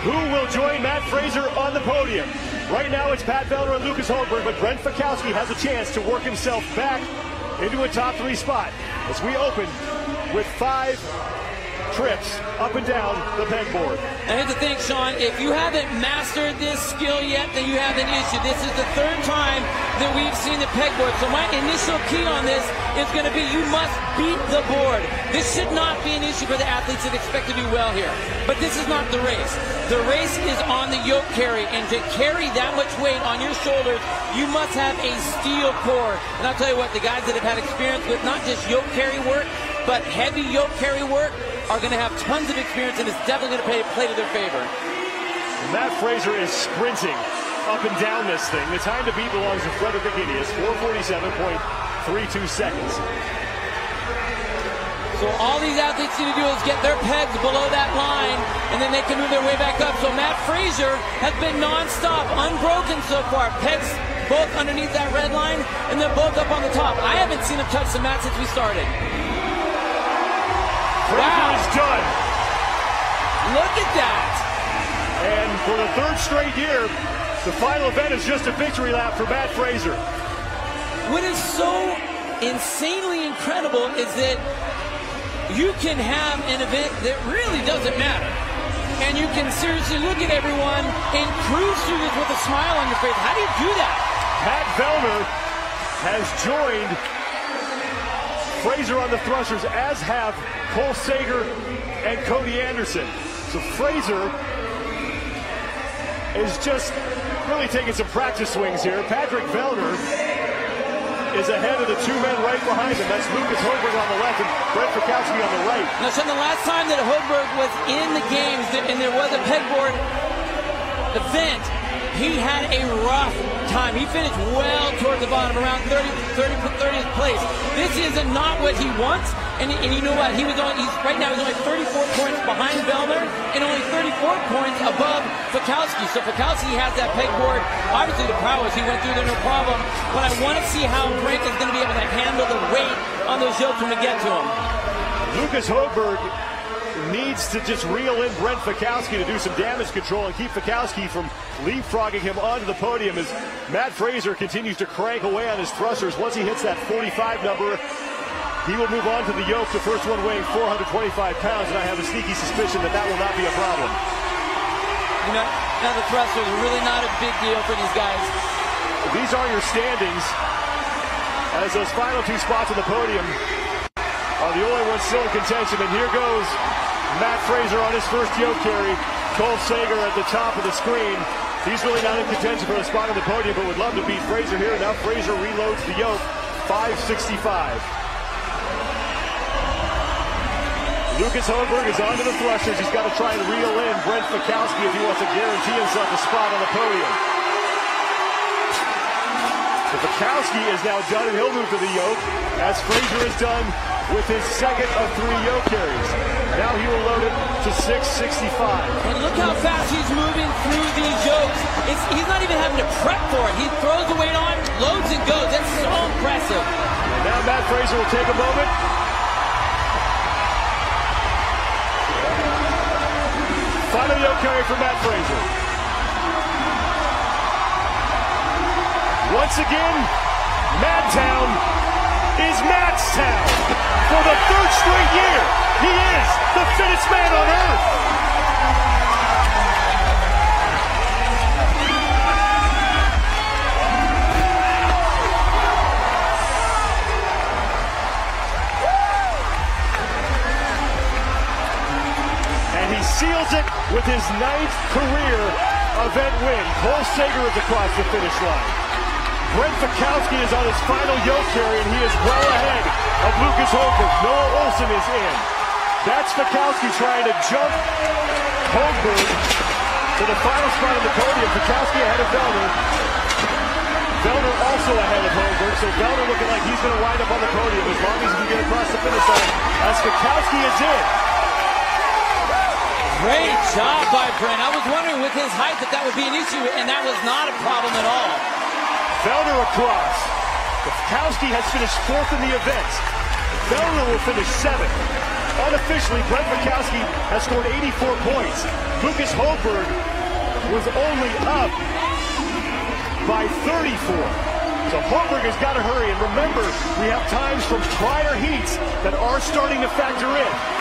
Who will join Matt Fraser on the podium? Right now it's Pat Vellner and Lucas Holberg, but Brent Fikowski has a chance to work himself back into a top 3 spot as we open with 5 trips up and down the pegboard. And here's the thing, Sean, if you haven't mastered this skill yet, then you have an issue. This is the 3rd time that we've seen the pegboard. So my initial key on this is going to be you must beat the board. This should not be an issue for the athletes that expect to do well here. But this is not the race. The race is on the yoke carry, and to carry that much weight on your shoulders, you must have a steel core. And I'll tell you what, the guys that have had experience with not just yoke carry work, but heavy yoke carry work are going to have tons of experience, and it's definitely going to play to their favor. Matt Fraser is sprinting up and down this thing. The time to beat belongs to Frederick Aginius, 4:47.32 seconds. So all these athletes need to do is get their pegs below that line, and then they can move their way back up. So Matt Fraser has been non-stop, unbroken so far. Pegs both underneath that red line, and they're both up on the top. I haven't seen him touch the mat since we started. Fraser is done. Look at that. And for the 3rd straight year, the final event is just a victory lap for Matt Fraser. What is so insanely incredible is that you can have an event that really doesn't matter. And you can seriously look at everyone and cruise through this with a smile on your face. How do you do that? Pat Vellner has joined Fraser on the thrusters, as have Cole Sager and Cody Anderson. So Fraser is just really taking some practice swings here. Patrick Vellner is ahead of the 2 men right behind him. That's Lucas Holberg on the left and Brent Fikowski on the right. Now, Sean, the last time that Holberg was in the games and there was a pegboard event, he had a rough time. He finished well toward the bottom, around 30th place. This is not what he wants, and you know what? Right now he's only 34 points behind Vellner and only 34 points above Fikowski. So Fikowski has that pegboard. Obviously the prowess, he went through there no problem, but I want to see how Brent is going to be able to handle the weight on those yokes when we get to him. Lucas Holberg needs to just reel in Brent Fikowski to do some damage control and keep Fikowski from leapfrogging him onto the podium as Matt Fraser continues to crank away on his thrusters. Once he hits that 45 number, he will move on to the yoke, the first one weighing 425 pounds, and I have a sneaky suspicion that that will not be a problem. You know, now the thrusters are really not a big deal for these guys. These are your standings as those final 2 spots on the podium are the only ones still in contention, and here goes Matt Fraser on his first yoke carry. Cole Sager at the top of the screen. He's really not in contention for a spot on the podium, but would love to beat Fraser here. Now Fraser reloads the yoke, 565. Lucas Holberg is onto the thrusters. He's got to try and reel in Brent Fikowski if he wants to guarantee himself a spot on the podium. So Fikowski is now done, and he'll move to the yoke, as Fraser is done with his 2nd of 3 yoke carries. Now he will load it to 665. And look how fast he's moving through these yokes. He's not even having to prep for it. He throws the weight on, loads and goes. That's so impressive. And now Matt Fraser will take a moment. Final yoke carry for Matt Fraser. Once again, Madtown is Matt's town. For the 3rd straight year, he is the fittest man on earth. And he seals it with his 9th career event win. Cole Sager is across the finish line. Brent Fikowski is on his final yoke carry, and he is well ahead of Lucas Holberg. Noah Olsen is in. That's Fikowski trying to jump Holberg to the final spot on the podium. Fikowski ahead of Vellner. Vellner also ahead of Holberg, so Vellner looking like he's going to wind up on the podium as long as he can get across the finish line, as Fikowski is in. Great job by Brent. I was wondering with his height that would be an issue, and that was not a problem at all. Vellner across. Fikowski has finished 4th in the event. Fellner will finish 7th. Unofficially, Brent Fikowski has scored 84 points. Lucas Holberg was only up by 34. So Holberg has got to hurry. And remember, we have times from prior heats that are starting to factor in.